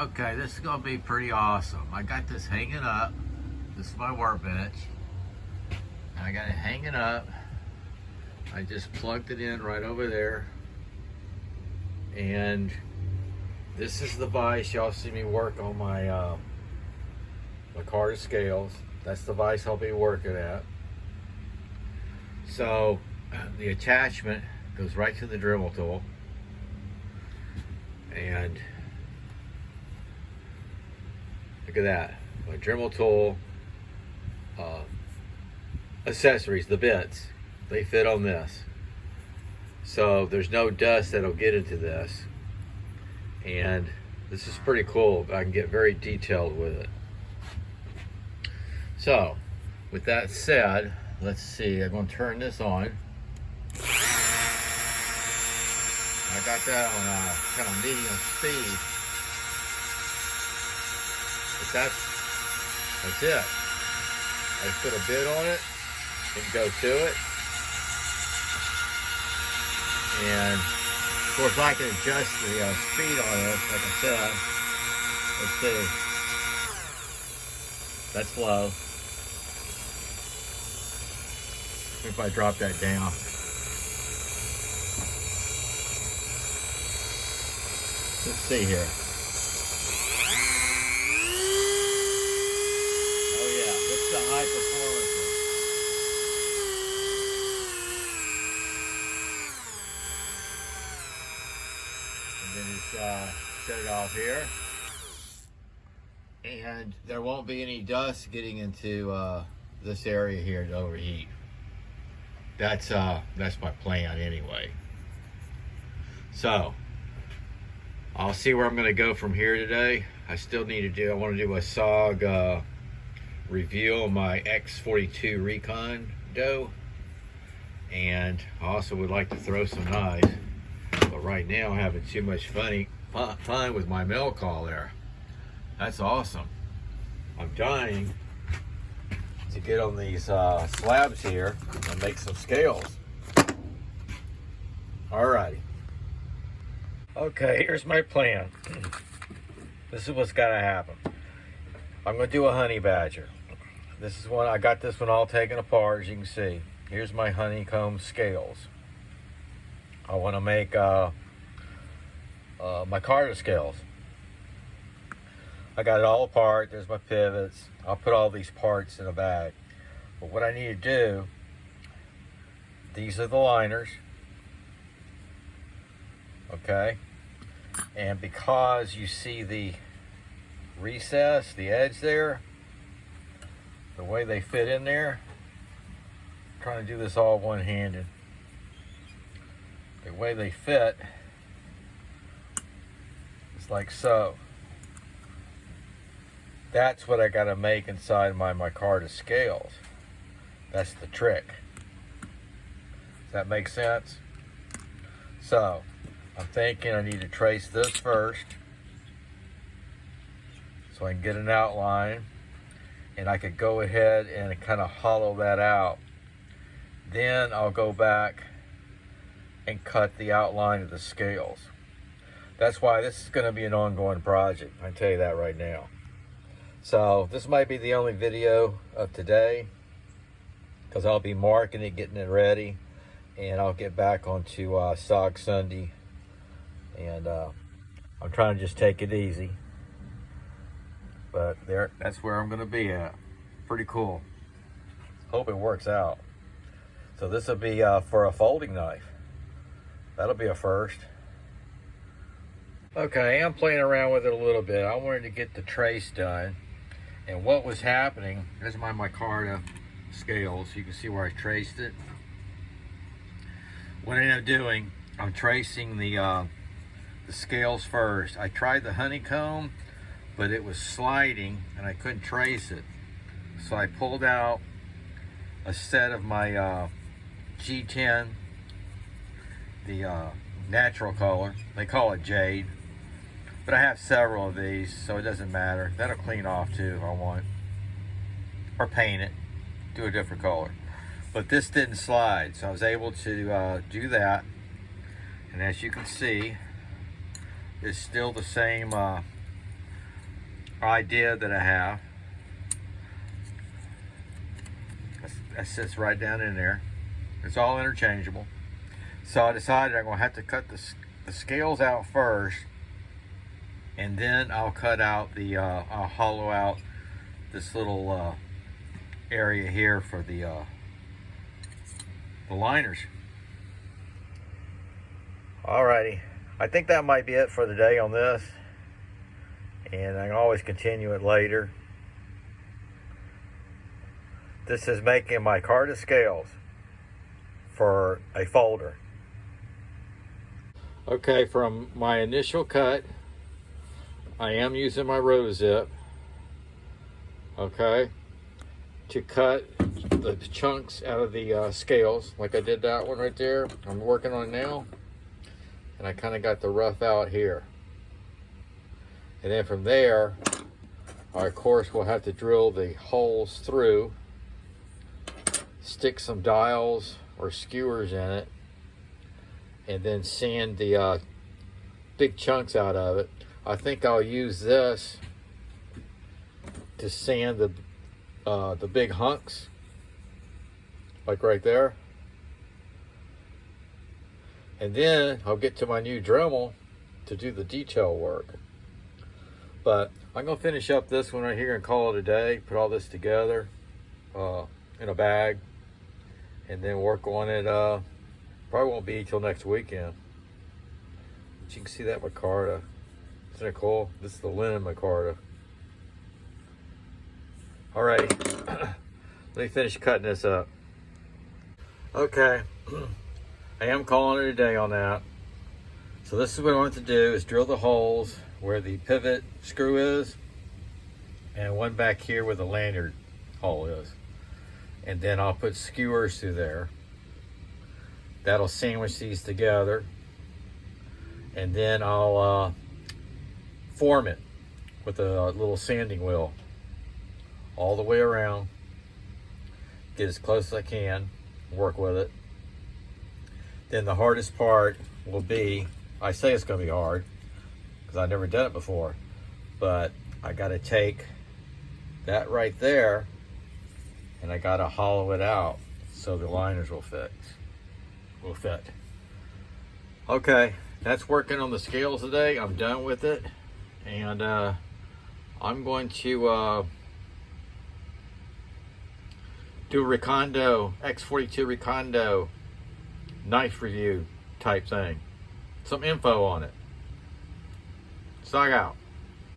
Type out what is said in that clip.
Okay, this is gonna be pretty awesome. I got this hanging up. This is my workbench. And I got it hanging up. I just plugged it in right over there. And this is the vise. Y'all see me work on my Micarta Scales. That's the vise I'll be working at. So the attachment goes right to the Dremel tool. And look at that. My Dremel tool accessories, the bits, they fit on this. So there's no dust that'll get into this. And this is pretty cool. I can get very detailed with it. So with that said, let's see, I'm going to turn this on. I got that on kind of medium speed. But that's it. I just put a bit on it and go to it. And of course I can adjust the speed on this, like I said. Let's see. That's low. If I drop that down. Let's see here. Oh yeah, this is a high performance one. And then just set it off here. And there won't be any dust getting into this area here to overheat. That's my plan anyway. So I'll see where I'm going to go from here today. I still need to I want to do a SOG review on my X42 Recon dough. And I also would like to throw some knives. But right now I'm having too much fun with my mill call there. That's awesome. I'm dying to get on these slabs here and make some scales. Alrighty. Okay, here's my plan. This is what's gotta happen. I'm gonna do a honey badger. This is one, I got this one all taken apart, as you can see. Here's my honeycomb scales. I wanna make Micarta scales. I got it all apart. There's my pivots. I'll put all these parts in a bag. But what I need to do, these are the liners. Okay. And because you see the recess, the edge there, the way they fit in there, I'm trying to do this all one-handed. The way they fit is like so. That's what I got to make inside my Micarta scales. That's the trick. Does that make sense? So, I'm thinking I need to trace this first so I can get an outline, and I could go ahead and kind of hollow that out. Then I'll go back and cut the outline of the scales. That's why this is going to be an ongoing project. I can tell you that right now. So this might be the only video of today, because I'll be marking it, getting it ready, and I'll get back onto SOG Sunday. And I'm trying to just take it easy. But that's where I'm going to be at. Pretty cool. Hope it works out. So this will be for a folding knife. That'll be a first. Okay, I'm playing around with it a little bit. I wanted to get the trace done. And what was happening, there's my Micarta scales. You can see where I traced it. What I ended up doing, I'm tracing the scales first. I tried the honeycomb, but it was sliding and I couldn't trace it. So I pulled out a set of my G10, the natural color. They call it jade. But I have several of these, so it doesn't matter. That'll clean off too if I want. Or paint it, do a different color. But this didn't slide, so I was able to do that. And as you can see, it's still the same idea that I have. That sits right down in there. It's all interchangeable. So I decided I'm going to have to cut the scales out first, and then I'll cut out I'll hollow out this little area here for the liners. Alrighty, I think that might be it for the day on this, and I can always continue it later. This is making Micarta scales for a folder. Okay, from my initial cut, I am using my Rotozip, okay, to cut the chunks out of the scales, like I did that one right there. I'm working on it now, and I kind of got the rough out here. And then from there, of course, we'll have to drill the holes through, stick some dials or skewers in it, and then sand the big chunks out of it. I think I'll use this to sand the big hunks, like right there. And then I'll get to my new Dremel to do the detail work. But I'm gonna finish up this one right here and call it a day. Put all this together in a bag, and then work on it. Probably won't be till next weekend. But you can see that micarta. Isn't it cool? This is the linen micarta. Alrighty, let me finish cutting this up. Okay, I am calling it a day on that. So this is what I want to do, is drill the holes where the pivot screw is, and one back here where the lanyard hole is. And then I'll put skewers through there. That'll sandwich these together. And then I'll form it with a little sanding wheel all the way around. Get as close as I can, work with it. Then the hardest part will be, I say it's gonna be hard, because I've never done it before, but I gotta take that right there, and I gotta hollow it out so the liners will fit. Okay, that's working on the scales today. I'm done with it, and I'm going to do a Recondo, X42 Recondo knife review type thing. Some info on it. Sog out.